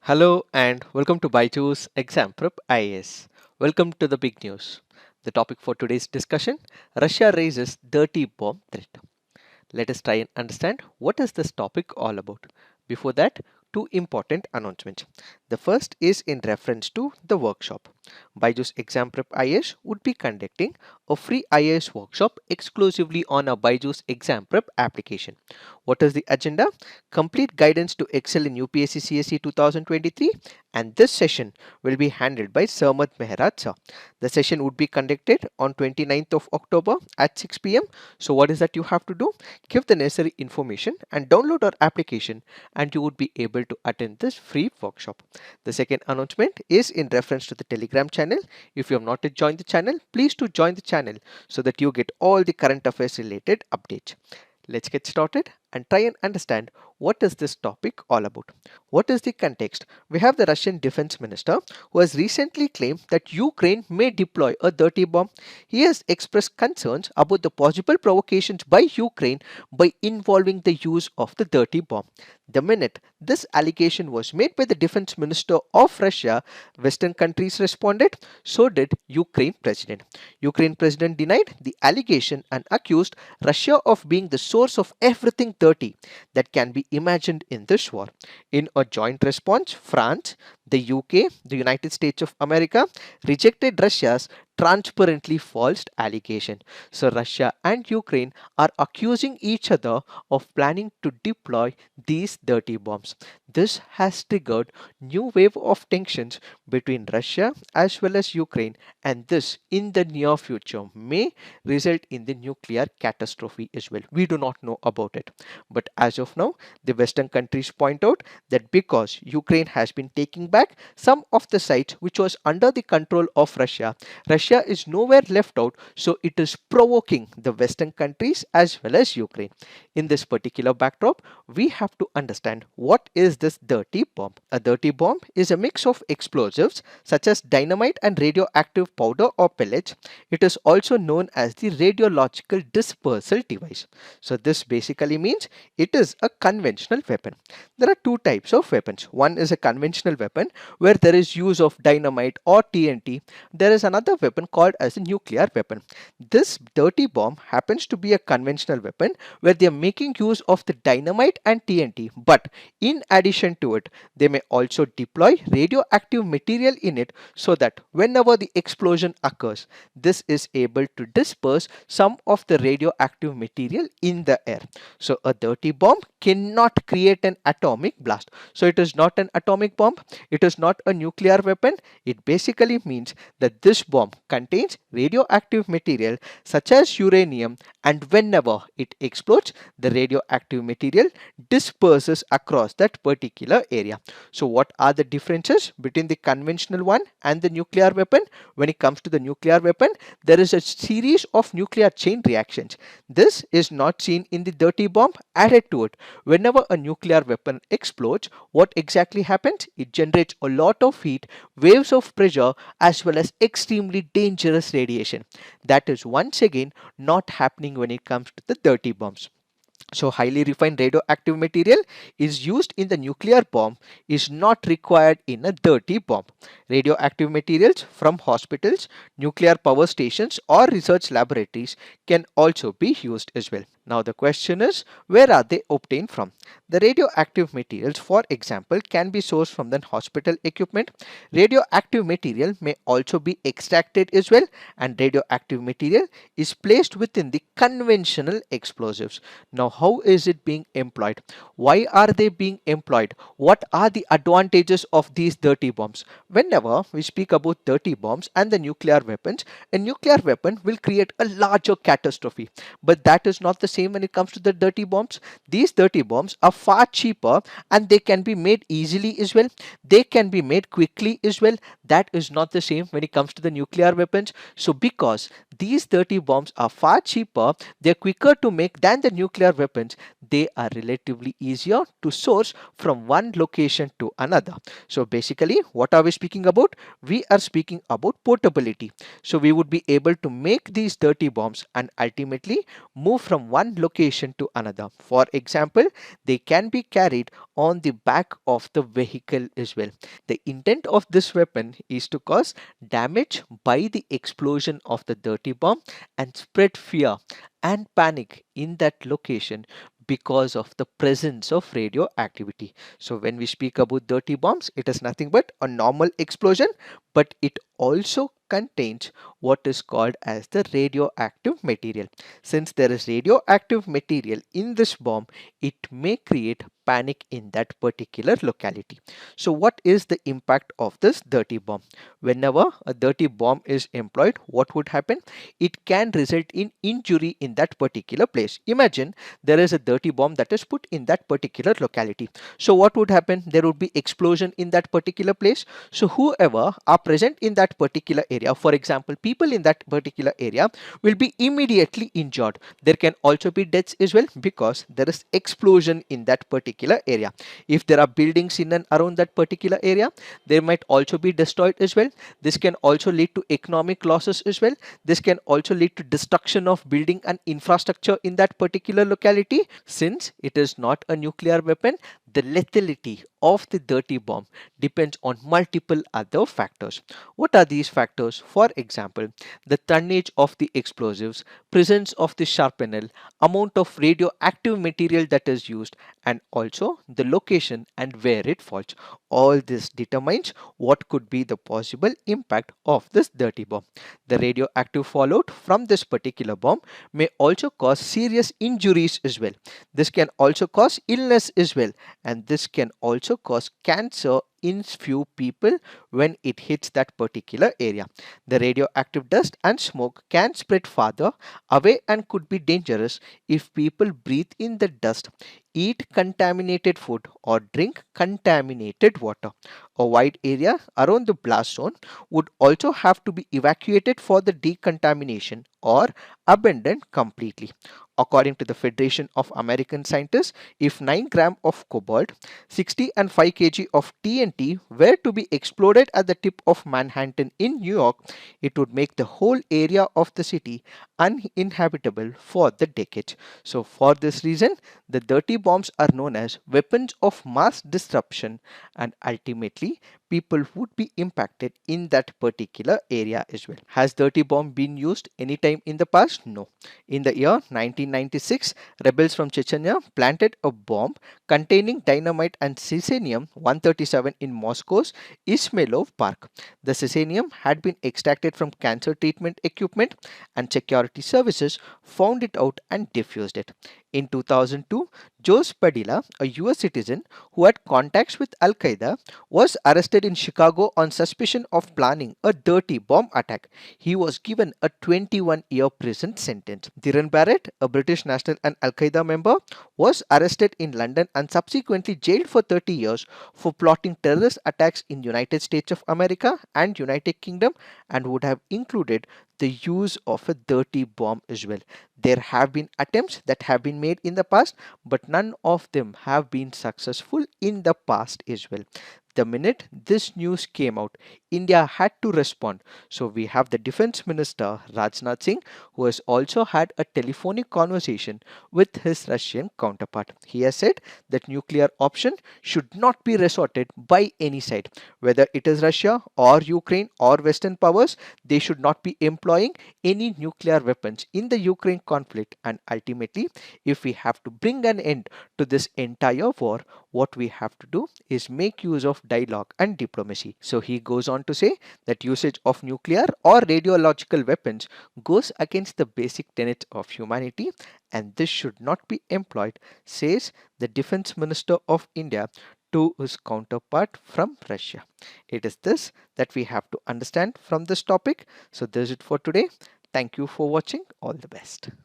Hello and welcome to BYJU'S Exam Prep IAS. Welcome to the big news. The topic for today's discussion: Russia raises dirty bomb threat. Let us try and understand what is this topic all about. Before that, two important announcements. The first is in reference to the workshop. BYJU'S Exam Prep IAS would be conducting a free IAS workshop exclusively on a BYJU'S Exam Prep application. What is the agenda? Complete guidance to excel in UPSC CSE 2023, and this session will be handled by Sarmad Mehraj sir. The session would be conducted on 29th of October at 6 p.m. So what is that you have to do? Give the necessary information and download our application and you would be able to attend this free workshop. The second announcement is in reference to the Telegram channel. If you have not yet joined the channel, please do join the channel so that you get all the current affairs related updates. Let's get started and try and understand what is this topic all about. What is the context? We have the Russian defense minister who has recently claimed that Ukraine may deploy a dirty bomb. He has expressed concerns about the possible provocations by Ukraine by involving the use of the dirty bomb. The minute this allegation was made by the defense minister of Russia, Western countries responded, so did Ukraine president. Ukraine president denied the allegation and accused Russia of being the source of everything dirty that can be imagined in this war. In a joint response, France, the UK, the United States of America rejected Russia's transparently false allegation. So Russia and Ukraine are accusing each other of planning to deploy these dirty bombs. This has triggered new wave of tensions between Russia as well as Ukraine, and this in the near future may result in the nuclear catastrophe as well. We do not know about it, but as of now the Western countries point out that because Ukraine has been taking back some of the sites which was under the control of Russia, Russia is nowhere left out, so it is provoking the Western countries as well as Ukraine. In this particular backdrop, we have to understand what is this dirty bomb. A dirty bomb is a mix of explosives such as dynamite and radioactive powder or pellets. It is also known as the radiological dispersal device. So this basically means it is a conventional weapon. There are two types of weapons. One is a conventional weapon where there is use of dynamite or TNT. There is another weapon called as a nuclear weapon. This dirty bomb happens to be a conventional weapon where they are making use of the dynamite and TNT, but in addition to it, they may also deploy radioactive material in it so that whenever the explosion occurs, this is able to disperse some of the radioactive material in the air. So a dirty bomb cannot create an atomic blast. So it is not an atomic bomb, it is not a nuclear weapon. It basically means that this bomb contains radioactive material such as uranium, and whenever it explodes, the radioactive material disperses across that particular area. So what are the differences between the conventional one and the nuclear weapon? When it comes to the nuclear weapon, there is a series of nuclear chain reactions. This is not seen in the dirty bomb. Added to it, whenever a nuclear weapon explodes, what exactly happens? It generates a lot of heat, waves of pressure, as well as extremely dangerous radiation. That is once again not happening when it comes to the dirty bombs. So highly refined radioactive material is used in the nuclear bomb is not required in a dirty bomb. Radioactive materials from hospitals, nuclear power stations or research laboratories can also be used as well. Now the question is, where are they obtained from? The radioactive materials, for example, can be sourced from the hospital equipment. Radioactive material may also be extracted as well, and radioactive material is placed within the conventional explosives. Now how is it being employed? Why are they being employed? What are the advantages of these dirty bombs? Whenever we speak about dirty bombs and the nuclear weapons, a nuclear weapon will create a larger catastrophe, but that is not the same when it comes to the dirty bombs. These dirty bombs are far cheaper and they can be made easily as well. They can be made quickly as well. That is not the same when it comes to the nuclear weapons. So because These dirty bombs are far cheaper, they're quicker to make than the nuclear weapons, they are relatively easier to source from one location to another. So basically, what are we speaking about? We are speaking about portability. So we would be able to make these dirty bombs and ultimately move from one location to another. For example, they can be carried on the back of the vehicle as well. The intent of this weapon is to cause damage by the explosion of the dirty bomb and spread fear and panic in that location because of the presence of radioactivity. So when we speak about dirty bombs, it is nothing but a normal explosion, but it also contains what is called as the radioactive material. Since there is radioactive material in this bomb, it may create panic in that particular locality. So what is the impact of this dirty bomb? Whenever a dirty bomb is employed, what would happen? It can result in injury in that particular place. Imagine there is a dirty bomb that is put in that particular locality. So what would happen? There would be explosion in that particular place. So whoever are present in that particular area, for example, people in that particular area will be immediately injured. There can also be deaths as well because there is explosion in that particular area. If there are buildings in and around that particular area, they might also be destroyed as well. This can also lead to economic losses as well. This can also lead to destruction of building and infrastructure in that particular locality. Since it is not a nuclear weapon, the lethality of the dirty bomb depends on multiple other factors. What are these factors? For example, the tonnage of the explosives, presence of the sharpener, amount of radioactive material that is used, and also the location and where it falls. All this determines what could be the possible impact of this dirty bomb. The radioactive fallout from this particular bomb may also cause serious injuries as well. This can also cause illness as well, and this can also cause cancer in few people when it hits that particular area. The radioactive dust and smoke can spread farther away and could be dangerous if people breathe in the dust, eat contaminated food, or drink contaminated water. A wide area around the blast zone would also have to be evacuated for the decontamination or abandoned completely. According to the Federation of American Scientists, if 9 grams of cobalt, 60 and 5 kg of TNT were to be exploded at the tip of Manhattan in New York, it would make the whole area of the city uninhabitable for the decades. So for this reason, the dirty bombs are known as weapons of mass disruption, and ultimately people would be impacted in that particular area as well. Has dirty bomb been used anytime in the past? No. In the year 1996, rebels from Chechnya planted a bomb containing dynamite and cesium-137 in Moscow's Ismailov Park. The cesium had been extracted from cancer treatment equipment, and security services found it out and defused it. In 2002, Jose Padilla, a US citizen who had contacts with Al Qaeda, was arrested in Chicago on suspicion of planning a dirty bomb attack. He was given a 21-year prison sentence. Dhiren Barrett, a British national and Al Qaeda member, was arrested in London and subsequently jailed for 30 years for plotting terrorist attacks in United States of America and United Kingdom, and would have included the use of a dirty bomb as well. There have been attempts that have been made in the past, but none of them have been successful in the past as well. The minute this news came out, India had to respond. So we have the Defense Minister Rajnath Singh, who has also had a telephonic conversation with his Russian counterpart. He has said that nuclear option should not be resorted by any side, whether it is Russia or Ukraine or Western powers. They should not be employing any nuclear weapons in the Ukraine conflict, and ultimately, if we have to bring an end to this entire war, what we have to do is make use of dialogue and diplomacy. So he goes on to say that usage of nuclear or radiological weapons goes against the basic tenets of humanity, and this should not be employed, says the Defense Minister of India to his counterpart from Russia. It is this that we have to understand from this topic. So this is it for today. Thank you for watching. All the best.